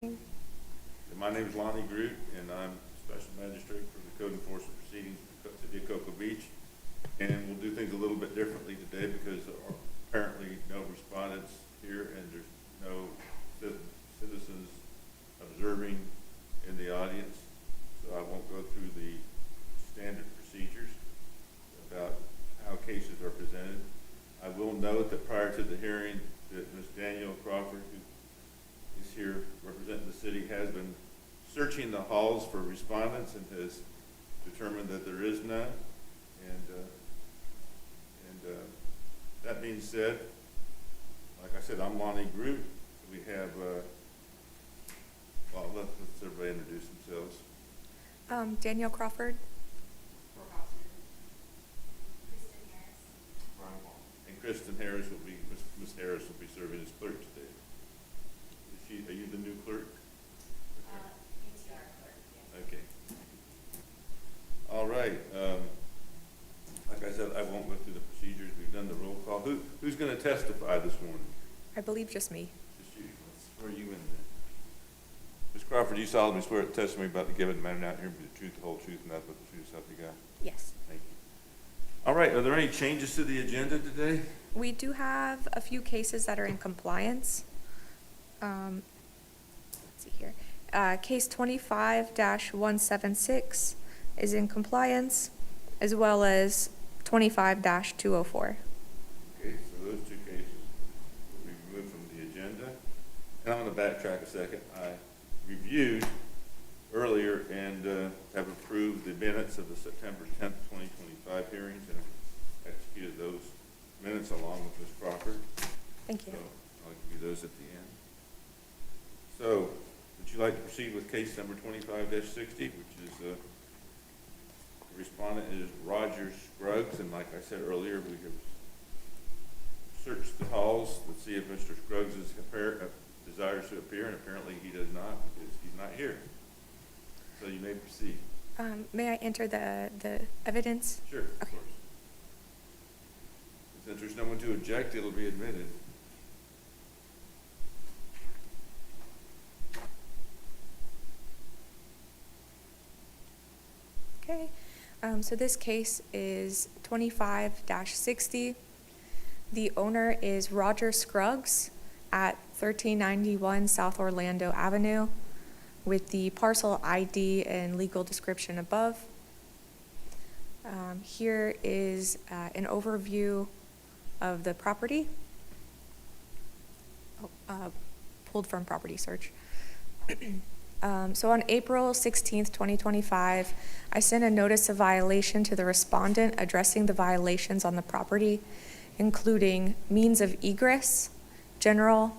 My name is Lonnie Groot, and I'm Special Magistrate for the Code Enforcement Proceedings for the City of Cocoa Beach. And we'll do things a little bit differently today because there are apparently no respondents here and there's no citizens observing in the audience. So I won't go through the standard procedures about how cases are presented. I will note that prior to the hearing that Ms. Danielle Crawford, who is here representing the city, has been searching the halls for respondents and has determined that there is none. And that being said, like I said, I'm Lonnie Groot. We have, well, let's everybody introduce themselves. Danielle Crawford. And Kristen Harris will be, Ms. Harris will be serving as clerk today. Are you the new clerk? PTR clerk, yes. Okay. All right. Like I said, I won't go through the procedures. We've done the roll call. Who's going to testify this morning? I believe just me. Just you. Let's swear you in then. Ms. Crawford, you solemnly swear that the testimony about to give it the matter out here be the truth, the whole truth, and nothing but the truth, so help you God. Yes. Thank you. All right. Are there any changes to the agenda today? We do have a few cases that are in compliance. Let's see here. Case 25-176 is in compliance, as well as 25-204. Okay, so those two cases will be removed from the agenda. And I'm going to backtrack a second. I reviewed earlier and have approved the minutes of the September 10th, 2025 hearings and executed those minutes along with Ms. Crawford. Thank you. So I'll give you those at the end. So would you like to proceed with case number 25-60, which is the respondent is Roger Scruggs, and like I said earlier, we have searched the halls to see if Mr. Scruggs desires to appear, and apparently he does not because he's not here. So you may proceed. May I enter the evidence? Sure, of Okay. course. Since there's no one to object, it'll be admitted. Okay. So this case is 25-60. The owner is Roger Scruggs at 1391 South Orlando Avenue with the parcel ID and legal description above. Here is an overview of the property, pulled from property search. So on April 16th, 2025, I sent a notice of violation to the respondent addressing the violations on the property, including means of egress, general,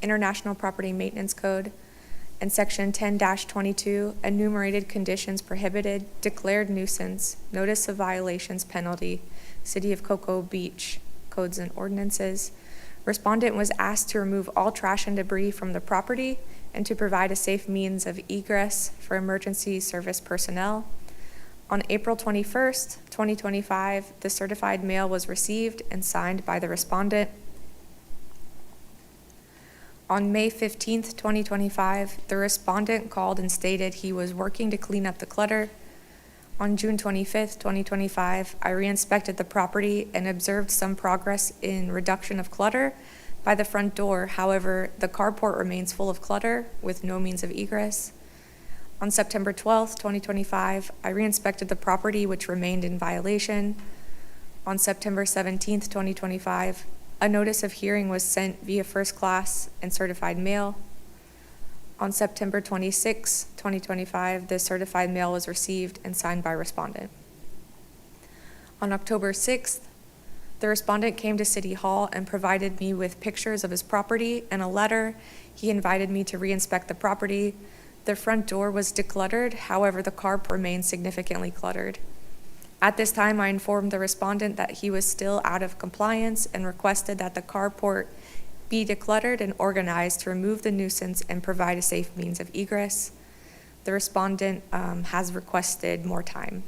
International Property Maintenance Code, and Section 10-22, enumerated conditions prohibited, declared nuisance, notice of violations penalty, City of Cocoa Beach codes and ordinances. Respondent was asked to remove all trash and debris from the property and to provide a safe means of egress for emergency service personnel. On April 21st, 2025, the certified mail was received and signed by the respondent. On May 15th, 2025, the respondent called and stated he was working to clean up the clutter. On June 25th, 2025, I re-inspected the property and observed some progress in reduction of clutter by the front door. However, the carport remains full of clutter with no means of egress. On September 12th, 2025, I re-inspected the property, which remained in violation. On September 17th, 2025, a notice of hearing was sent via first class and certified mail. On September 26, 2025, the certified mail was received and signed by respondent. On October 6th, the respondent came to City Hall and provided me with pictures of his property and a letter. He invited me to re-inspect the property. The front door was decluttered, however, the carport remained significantly cluttered. At this time, I informed the respondent that he was still out of compliance and requested that the carport be decluttered and organized to remove the nuisance and provide a safe means of egress. The respondent has requested more time.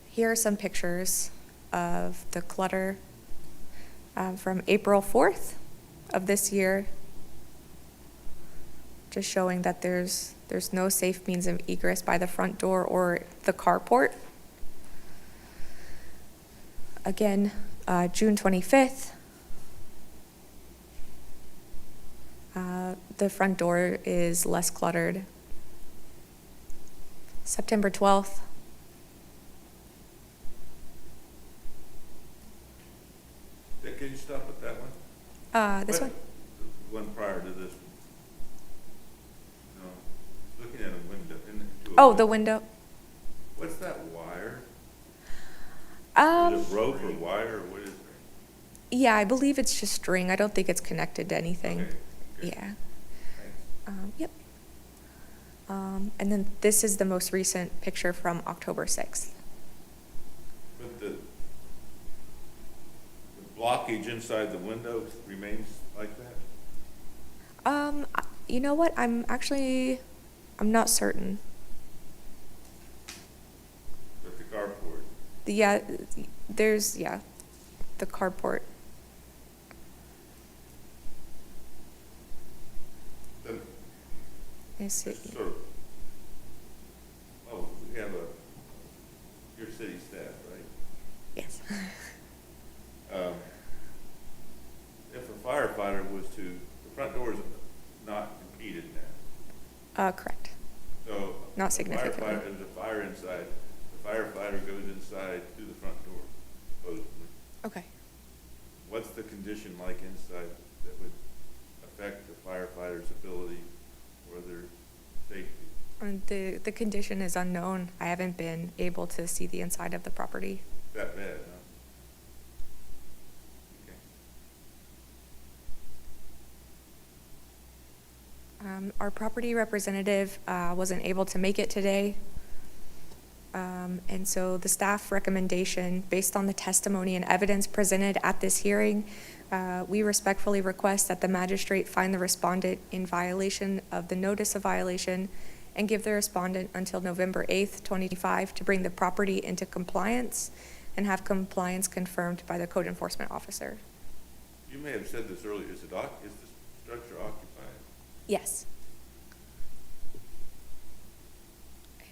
Here are some pictures of the clutter from April 4th of this year. just showing that there's no safe means of egress by the front door or the carport. Again, June 25th, the front door is less cluttered. September 12th, Can you stop at that one? this one? The one prior to this one. No, looking at a window. Into a Oh, the window. What's that wire? Um, Is it rope or wire, or what is it? yeah, I believe it's just string. I don't think it's connected to anything. Okay, okay. Yeah. Thanks. Yep. And then this is the most recent picture from October 6th. But the blockage inside the window remains like that? You know what? I'm not certain. But the carport, Yeah, the carport. then Is it? it's sort of, oh, we have your city staff, right? Yes. If a firefighter was to, the front door is not impeded now. Correct. So. Not a significantly. firefighter- There's a fire inside, the firefighter goes inside through the front door, supposedly. Okay. What's the condition like inside that would affect the firefighter's ability or their safety? And the condition is unknown. I haven't been able to see the inside of the property. That bad, huh? Okay. Our property representative wasn't able to make it today. And so the staff recommendation, based on the testimony and evidence presented at this hearing, we respectfully request that the magistrate find the respondent in violation of the notice of violation and give the respondent until November 8th, 2025 to bring the property into compliance and have compliance confirmed by the code enforcement officer. You may have said this earlier, is the structure occupied? Yes.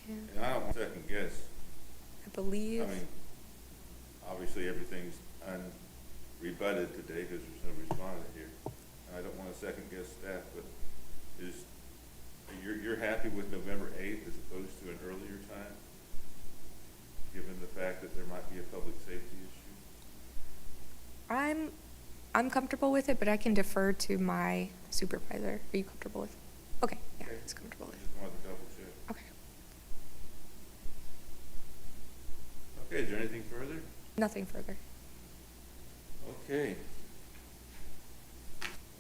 And I don't second guess. I believe. I mean, obviously, everything's unrebutted today because there's no respondent here. And I don't want to second guess staff, but you're happy with November 8th as opposed to an earlier time? Given the fact that there might be a public safety issue? I'm comfortable with it, but I can defer to my supervisor. Are you comfortable with? Okay, yeah, Okay. he's comfortable I with. just wanted to double check. Okay, Okay, is there anything further? nothing further. Okay.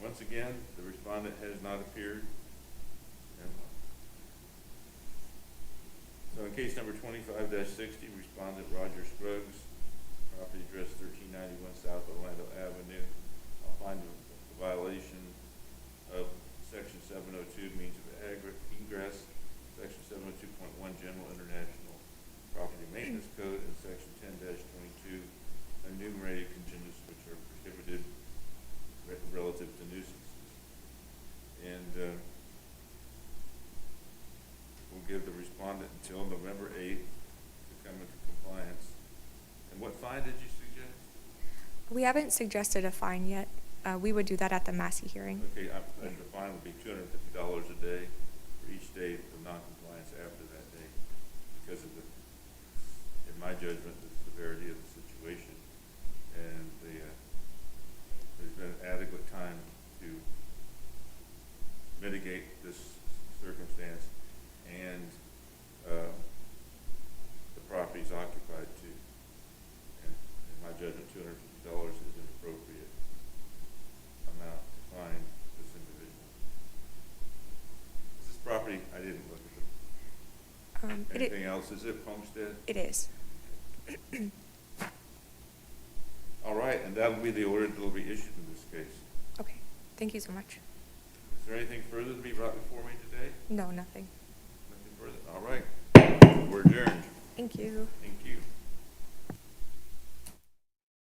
Once again, the respondent has not appeared. So in case number 25-60, respondent Roger Scruggs, property address 1391 South Orlando Avenue, find a violation of section 702 means of egress, section 702.1 General International Property Maintenance Code, and section 10-22 enumerated conditions which are prohibited relative to nuisances. And we'll give the respondent until November 8th to come into compliance. And what fine did you suggest? We haven't suggested a fine yet. We would do that at the Massey hearing. Okay, and the fine would be $250 a day for each day of noncompliance after that day because of in my judgment, the severity of the situation. And there's been adequate time to mitigate this circumstance, and the property's occupied too. And in my judgment, $250 is an appropriate amount to fine this individual. This property, I didn't look at anything else. Is it homestead? It is. All right, and that'll be the order that will be issued in this case. Okay, thank you so much. Is there anything further to be brought before me today? No, nothing. Nothing further? All right. We're adjourned. Thank you. Thank you.